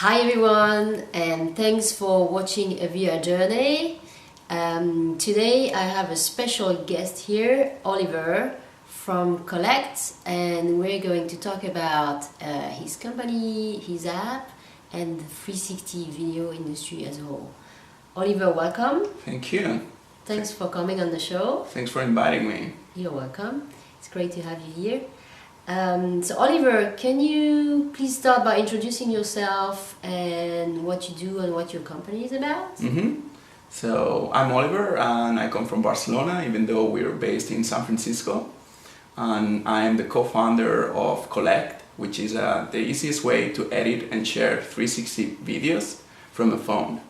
Hi everyone, and thanks for watching aVRjourney. Today I have a special guest here, Oliver from Collect, and we're going to talk about his company, his app, and the 360 video industry as a whole. Oliver, welcome. Thank you. Thanks for coming on the show. Thanks for inviting me. You're welcome. It's great to have you here. So Oliver, can you please start by introducing yourself and what you do and what your company is about? So I'm Oliver and I come from Barcelona, even though we're based in San Francisco. And I am the co-founder of Collect, which is the easiest way to edit and share 360 videos from a phone.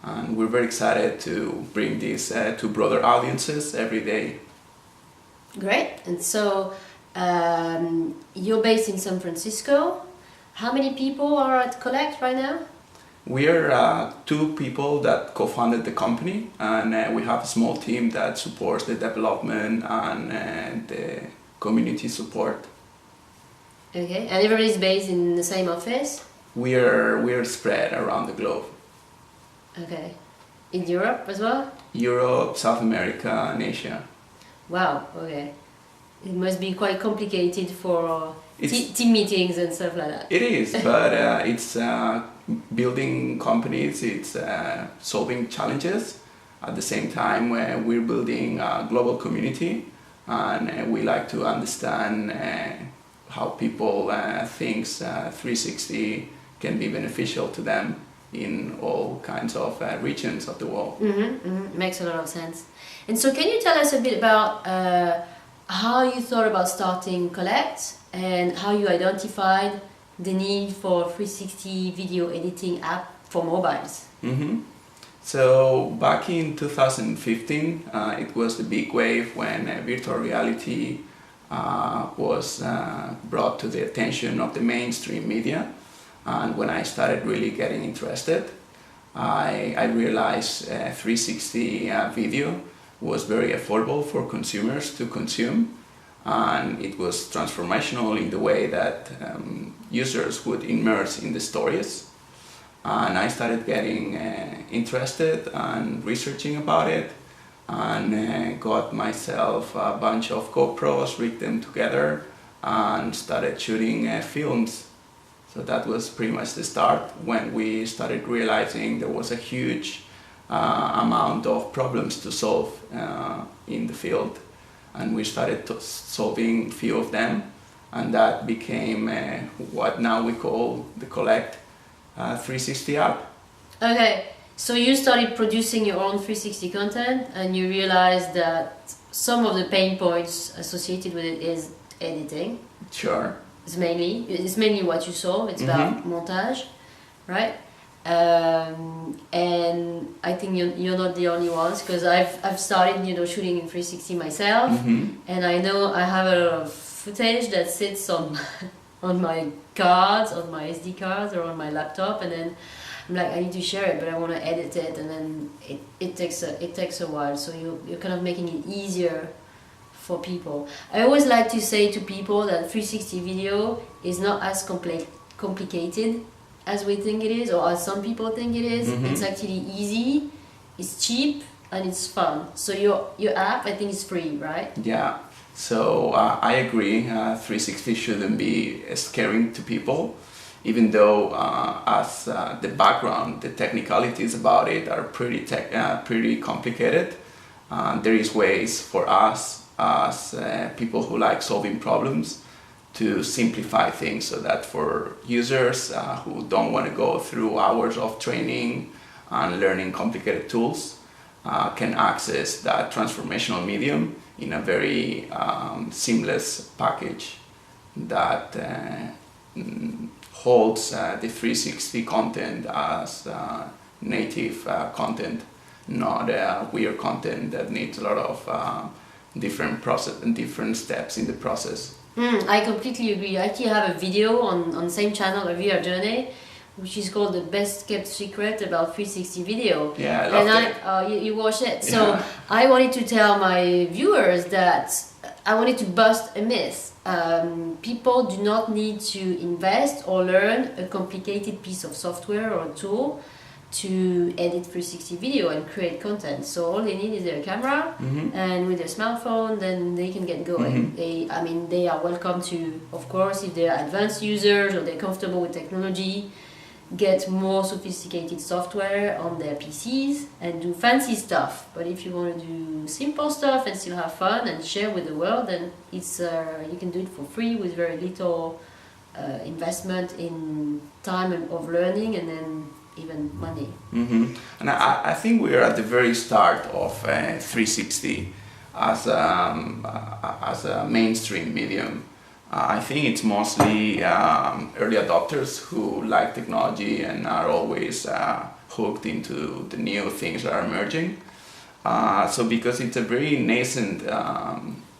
And we're very excited to bring this to broader audiences every day. Great. And so you're based in San Francisco. How many people are at Collect right now? We are two people that co-founded the company, and we have a small team that supports the development and the community support. Okay, and everybody's based in the same office? We are spread around the globe. Okay. In Europe as well? Europe, South America, and Asia. Wow, okay. It must be quite complicated for team meetings and stuff like that. It is, but it's building companies, it's solving challenges. At the same time, we're building a global community, and we like to understand how people think 360 can be beneficial to them in all kinds of regions of the world. Makes a lot of sense. And so can you tell us a bit about how you thought about starting Collect and how you identified the need for 360 video editing app for mobiles? So back in 2015, it was the big wave when virtual reality was brought to the attention of the mainstream media. And when I started really getting interested, I realized 360 video was very affordable for consumers to consume, and it was transformational in the way that users would immerse in the stories. And I started getting interested and researching about it, and got myself a bunch of GoPros, rigged them together, and started shooting films. So that was pretty much the start when we started realizing there was a huge amount of problems to solve in the field, and we started solving a few of them, and that became what now we call the Collect 360 app. Okay, so you started producing your own 360 content and you realized that some of the pain points associated with it is editing. Sure. It's mainly what you saw. It's about montage, right? And I think you're not the only ones, because I've started shooting in 360 myself, and I know I have a lot of footage that sits on my cards, on my SD cards, or on my laptop, and then I'm like, I need to share it, but I want to edit it, and then it takes a while. So you're kind of making it easier for people. I always like to say to people that 360 video is not as complicated as we think it is, or as some people think it is. It's actually easy, it's cheap, and it's fun. So your app, I think, is free, right? Yeah, so I agree. 360 shouldn't be scary to people, even though as the background, the technicalities about it are pretty complicated. There is ways for us as people who like solving problems to simplify things, so that for users who don't want to go through hours of training and learning complicated tools can access that transformational medium in a very seamless package that holds the 360 content as native content, not weird content that needs a lot of different process and different steps in the process. I completely agree. I actually have a video on the same channel, aVRjourney, which is called The Best Kept Secret About 360 Video. Yeah, I loved it. You watched it. So I wanted to tell my viewers that I wanted to bust a myth. People do not need to invest or learn a complicated piece of software or tool to edit 360 video and create content. So all they need is their camera, and with their smartphone, then they can get going. They are welcome to, of course, if they're advanced users or they're comfortable with technology, get more sophisticated software on their PCs and do fancy stuff. But if you want to do simple stuff and still have fun and share with the world, then it's you can do it for free with very little investment in time and of learning, and then even money. And I think we are at the very start of 360 as a mainstream medium. I think it's mostly early adopters who like technology and are always hooked into the new things that are emerging. So because it's a very nascent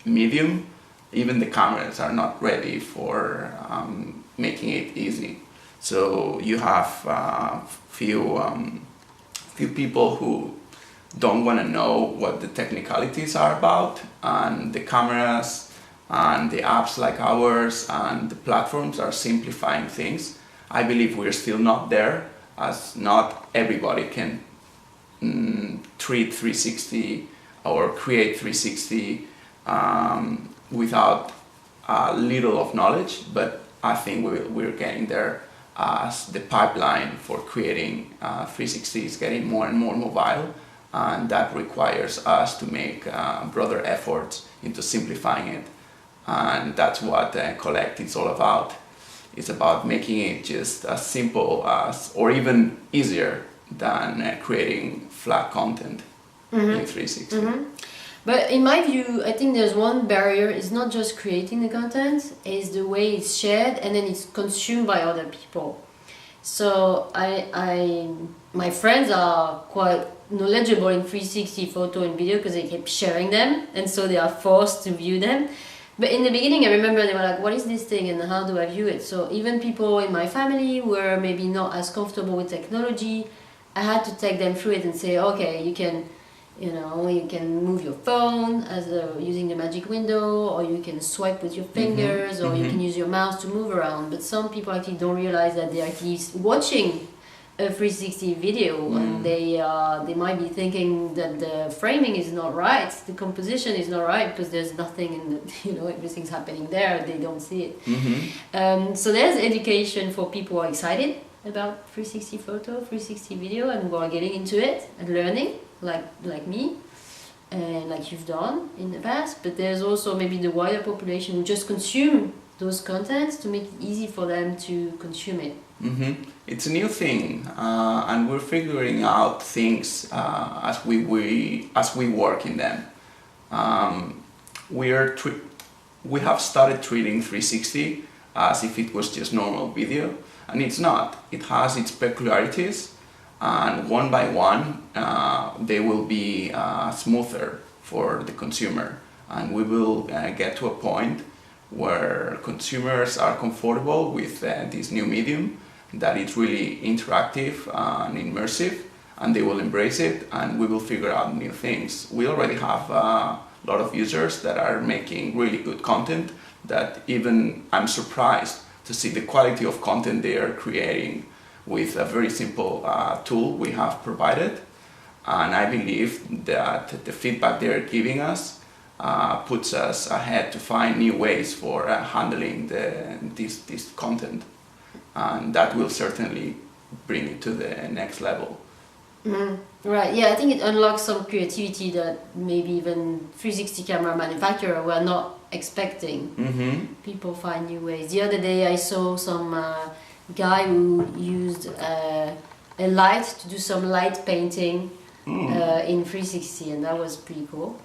medium, even the cameras are not ready for making it easy. So you have few people who don't want to know what the technicalities are about, and the cameras and the apps like ours and the platforms are simplifying things. I believe we're still not there, as not everybody can treat 360 or create 360 without a little of knowledge, but I think we're getting there as the pipeline for creating 360 is getting more and more mobile, and that requires us to make broader efforts into simplifying it. And that's what Collect is all about. It's about making it just as simple as, or even easier than creating flat content in 360. But in my view, I think there's one barrier. It's not just creating the content, it's the way it's shared and then it's consumed by other people. So my friends are quite knowledgeable in 360 photo and video because they keep sharing them, and so they are forced to view them. But in the beginning, I remember they were like, what is this thing and how do I view it? So even people in my family were maybe not as comfortable with technology. I had to take them through it and say, okay, you can move your phone using the magic window, or you can swipe with your fingers, or you can use your mouse to move around. But some people actually don't realize that they're actually watching a 360 video, and they might be thinking that the framing is not right, the composition is not right, because there's nothing in the, everything's happening there, they don't see it. So there's education for people who are excited about 360 photo, 360 video, and who are getting into it and learning, like me, and like you've done in the past. But there's also maybe the wider population who just consume those contents to make it easy for them to consume it. It's a new thing, and we're figuring out things as we work in them. We have started treating 360 as if it was just normal video, and it's not. It has its peculiarities, and one by one they will be smoother for the consumer, and we will get to a point where consumers are comfortable with this new medium, that it's really interactive and immersive, and they will embrace it, and we will figure out new things. We already have a lot of users that are making really good content, that even I'm surprised to see the quality of content they are creating with a very simple tool we have provided. And I believe that the feedback they're giving us puts us ahead to find new ways for handling this content. And that will certainly bring it to the next level. Right, yeah, I think it unlocks some creativity that maybe even 360 camera manufacturer were not expecting. People find new ways. The other day I saw some guy who used a light to do some light painting in 360, and that was pretty cool.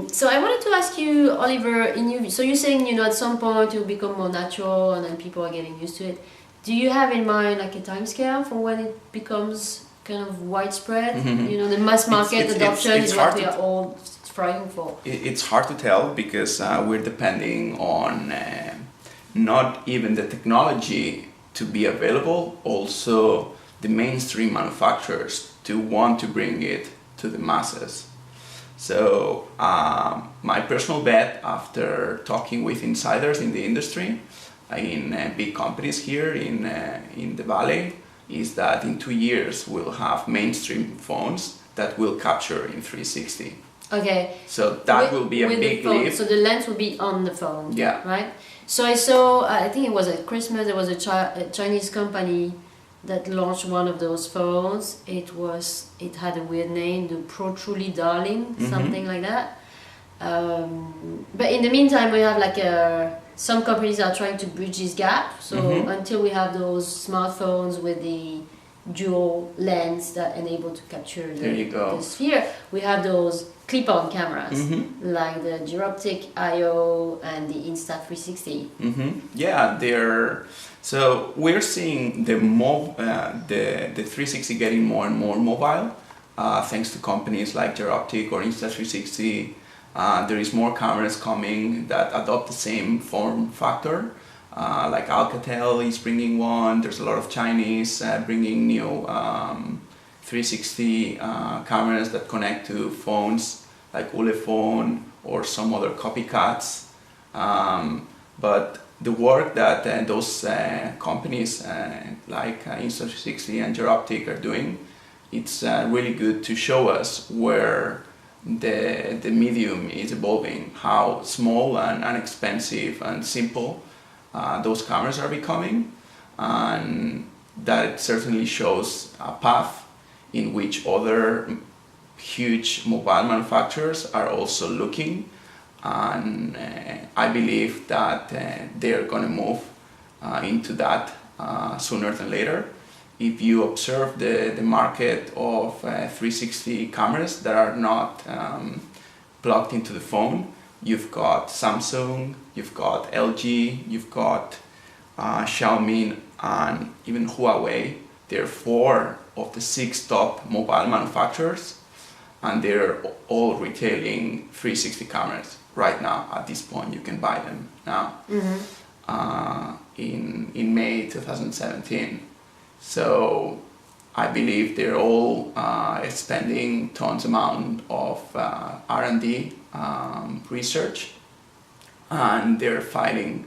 So I wanted to ask you, Oliver, so you're saying, at some point it will become more natural and then people are getting used to it. Do you have in mind like a time scale for when it becomes kind of widespread? The mass market adoption is what we are all striving for. It's hard to tell because we're depending on not even the technology to be available, also the mainstream manufacturers to want to bring it to the masses. So my personal bet, after talking with insiders in the industry, in big companies here in the Valley, is that in 2 years we'll have mainstream phones that will capture in 360. Okay. So that will be a big leap. So the lens will be on the phone. Yeah. Right. So I saw. I think it was at Christmas. There was a Chinese company that launched one of those phones. It had a weird name, the Pro Truly Darling, something like that. But in the meantime, we have like some companies are trying to bridge this gap. So until we have those smartphones with the dual lens that enable to capture the sphere, we have those clip-on cameras like the Gyroptic IO and the Insta360. Yeah, so we're seeing the 360 getting more and more mobile, thanks to companies like Gyroptic or Insta360. There is more cameras coming that adopt the same form factor. Like Alcatel is bringing one. There's a lot of Chinese bringing new 360 cameras that connect to phones like Ulefone or some other copycats. But the work that those companies like Insta360 and Gyroptic are doing, it's really good to show us where the medium is evolving, how small and inexpensive and simple those cameras are becoming, and that certainly shows a path in which other huge mobile manufacturers are also looking, and I believe that they're going to move into that sooner than later. If you observe the market of 360 cameras that are not plugged into the phone, you've got Samsung, you've got LG, you've got Xiaomi, and even Huawei. They're 4 of the 6 top mobile manufacturers, and they're all retailing 360 cameras right now. At this point, you can buy them now in May 2017. So I believe they're all spending tons amount of R&D research, and they're fighting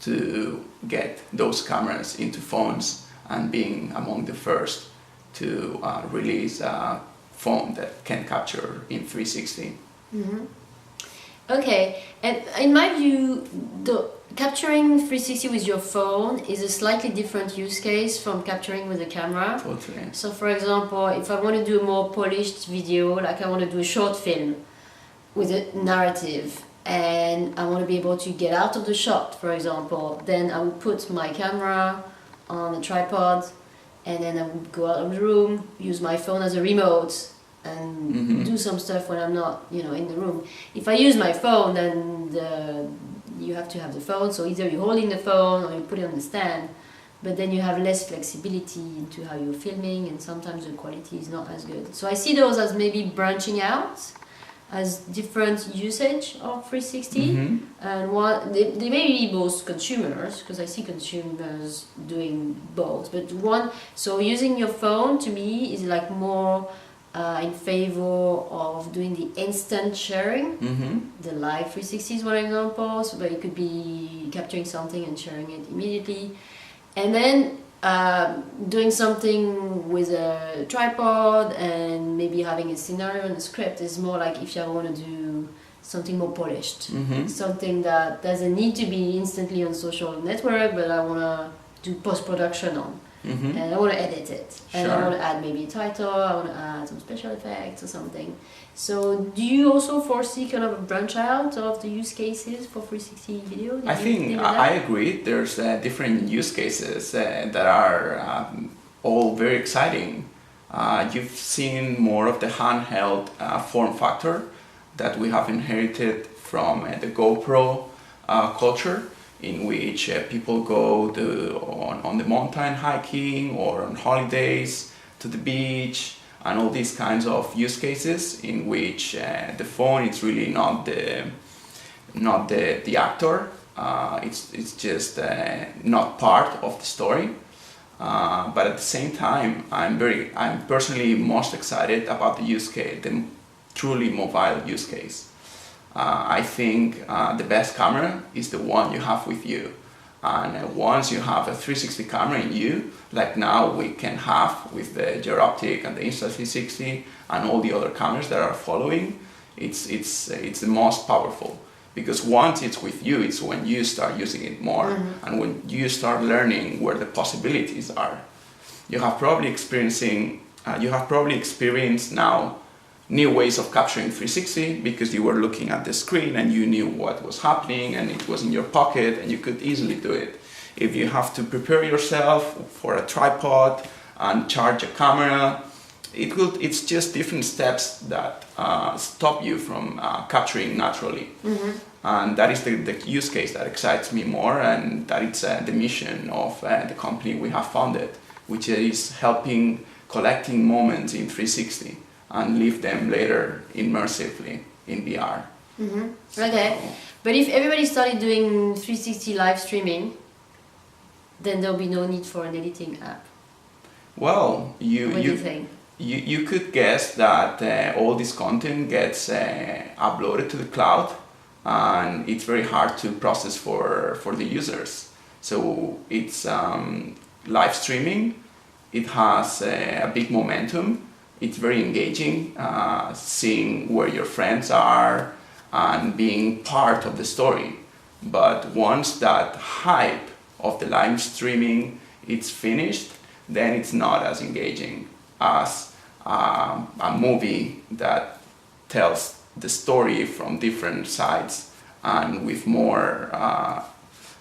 to get those cameras into phones and being among the first to release a phone that can capture in 360. Okay, and in my view, capturing 360 with your phone is a slightly different use case from capturing with a camera. Totally. So for example, if I want to do a more polished video, like I want to do a short film with a narrative, and I want to be able to get out of the shot, for example, then I would put my camera on a tripod, and then I would go out of the room, use my phone as a remote, and do some stuff when I'm not, in the room. If I use my phone, then you have to have the phone, so either you're holding the phone or you put it on the stand, but then you have less flexibility into how you're filming, and sometimes the quality is not as good. So I see those as maybe branching out as different usage of 360, and they may be both consumers, because I see consumers doing both, but so using your phone to me is like more in favor of doing the instant sharing. The live 360 is one example, so but it could be capturing something and sharing it immediately, and then doing something with a tripod and maybe having a scenario and a script is more like if you want to do something more polished, something that doesn't need to be instantly on social network, but I want to do post-production on. And I want to edit it, and I want to add maybe a title, I want to add some special effects or something. So do you also foresee kind of a branch out of the use cases for 360 video? I think I agree. There's different use cases that are all very exciting. You've seen more of the handheld form factor that we have inherited from the GoPro culture, in which people go on the mountain hiking or on holidays to the beach, and all these kinds of use cases in which the phone is really not the actor. It's just not part of the story. But at the same time, I'm personally most excited about the use case, truly mobile use case. I think the best camera is the one you have with you. And once you have a 360 camera in you, like now we can have with the Gyroptic and the Insta360 and all the other cameras that are following, it's the most powerful. Because once it's with you, it's when you start using it more, and when you start learning where the possibilities are. You have probably experienced now new ways of capturing 360 because you were looking at the screen and you knew what was happening and it was in your pocket and you could easily do it. If you have to prepare yourself for a tripod and charge a camera, it's just different steps that stop you from capturing naturally. And that is the use case that excites me more, and that is the mission of the company we have founded, which is helping collecting moments in 360 and leave them later immersively in VR. Okay, but if everybody started doing 360 live streaming, then there'll be no need for an editing app. Well, what do you think? You could guess that all this content gets uploaded to the cloud, and it's very hard to process for the users. So it's live streaming. It has a big momentum. It's very engaging, seeing where your friends are and being part of the story. But once that hype of the live streaming is finished, then it's not as engaging as a movie that tells the story from different sides and with more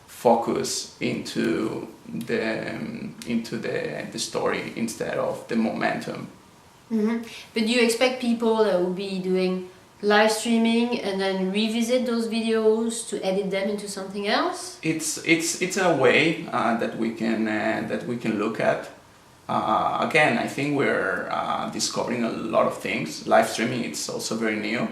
focus into the story instead of the momentum. But do you expect people that will be doing live streaming and then revisit those videos to edit them into something else? It's a way that we can look at. Again, I think we're discovering a lot of things. Live streaming, it's also very new.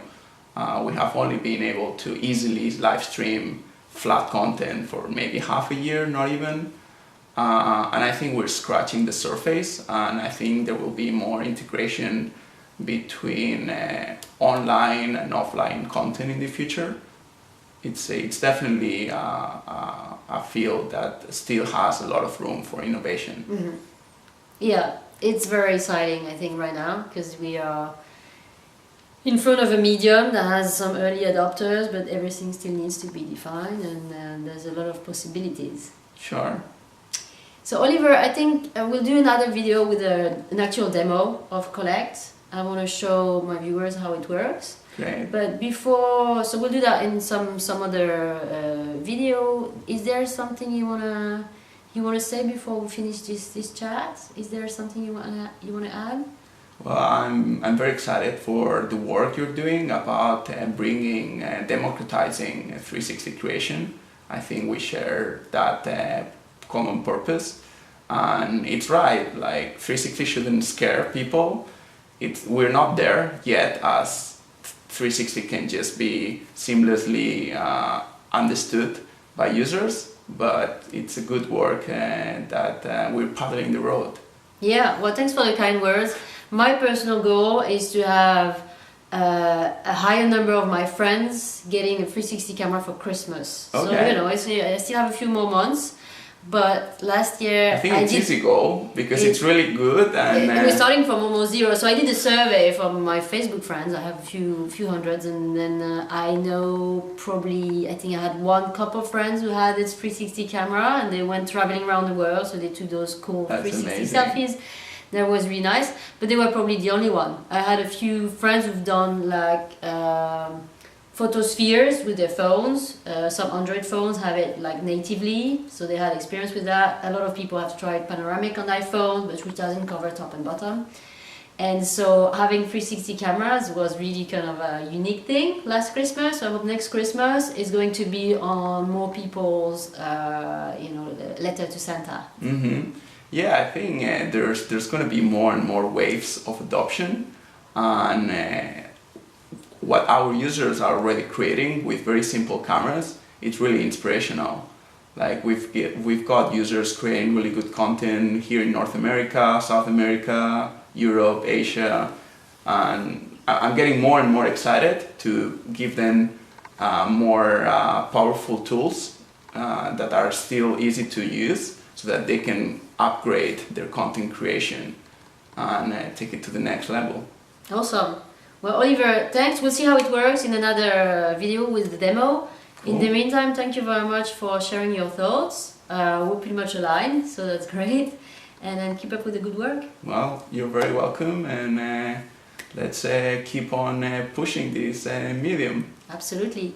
We have only been able to easily live stream flat content for maybe half a year, not even. And I think we're scratching the surface, and I think there will be more integration between online and offline content in the future. It's definitely a field that still has a lot of room for innovation. Yeah, it's very exciting, I think, right now, because we are in front of a medium that has some early adopters, but everything still needs to be defined, and there's a lot of possibilities. Sure. So Oliver, I think we'll do another video with an actual demo of Collect. I want to show my viewers how it works. Great. But before, so we'll do that in some other video. Is there something you wanna say before we finish this chat? Is there something you wanna add? Well, I'm very excited for the work you're doing about bringing democratizing 360 creation. I think we share that common purpose, and it's right. Like 360 shouldn't scare people. We're not there yet, as 360 can just be seamlessly understood by users, but it's a good work that we're paddling the road. Yeah, well, thanks for the kind words. My personal goal is to have a higher number of my friends getting a 360 camera for Christmas. Okay. So, I still have a few more months. But last year I think it's easy goal because it's really good, and we're starting from almost zero. So I did a survey from my Facebook friends. I have a few hundreds, and then I know I think I had one couple of friends who had this 360 camera, and they went traveling around the world. So they took those cool 360 selfies. That was really nice, but they were probably the only one. I had a few friends who've done like photospheres with their phones. Some Android phones have it like natively, so they had experience with that. A lot of people have tried panoramic on iPhone, but which doesn't cover top and bottom. And so having 360 cameras was really kind of a unique thing last Christmas. So I hope next Christmas is going to be on more people's letter to Santa. Yeah, I think there's going to be more and more waves of adoption, and what our users are already creating with very simple cameras, it's really inspirational. Like we've got users creating really good content here in North America, South America, Europe, Asia, and I'm getting more and more excited to give them more powerful tools that are still easy to use, so that they can upgrade their content creation and take it to the next level. Awesome. Well, Oliver, thanks. We'll see how it works in another video with the demo. Cool. In the meantime, thank you very much for sharing your thoughts. We're pretty much aligned, so that's great. And then keep up with the good work. Well, you're very welcome, and let's keep on pushing this medium. Absolutely.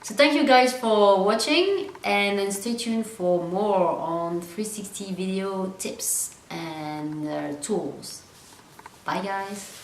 So thank you guys for watching, and then stay tuned for more on 360 video tips and tools. Bye guys.